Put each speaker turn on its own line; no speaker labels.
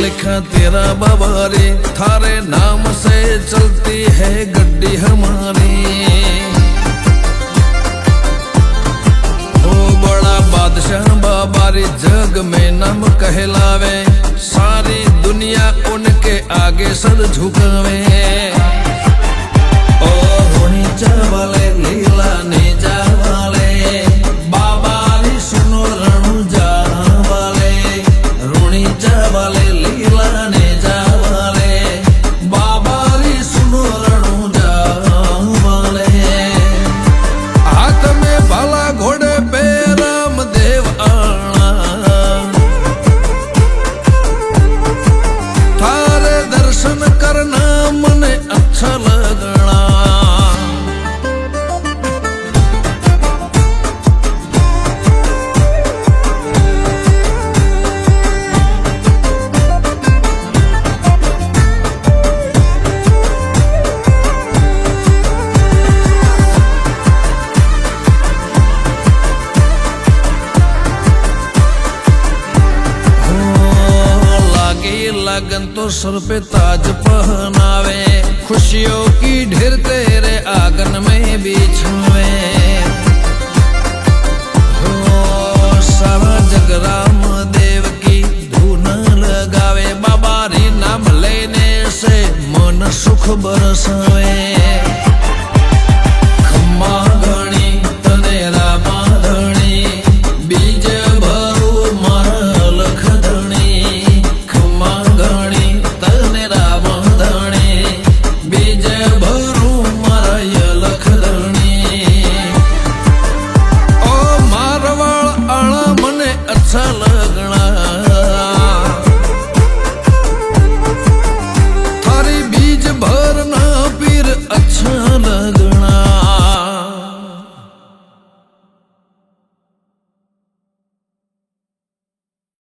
लिखा तेरा बाबा रे, थारे नाम से चलती है गड्डी हमारी। ओ बड़ा बादशाह बाबा रे, जग में नाम कहलावे, सारी दुनिया उनके आगे सर झुकावे। ओ रोनी चावले लीला ने जावाले, बाबा रे सुनो रणु जावाले, रोनी चावले लीला ने जावाले, बाबा रे सुनो रणु जावाले। हाथ में भाला घोड़े पे रामदेव आना, थारे दर्शन करना मने अच्छा लगना। लगन तो सर पे ताज पहनावे, खुशियों की ढेर तेरे आंगन में बिछावे। हो सारा जग राम देव की धुन लगावे, बाबा रे नाम लेने से मन सुख बरसावे। खम्मा घणी तने रामा धणी, बीज भरू मारा लख धणी। खम्मा घणी तने रामा धणी, बीज भरू मारा लख धणी। ओ मारवाड़ आला मने अच्छा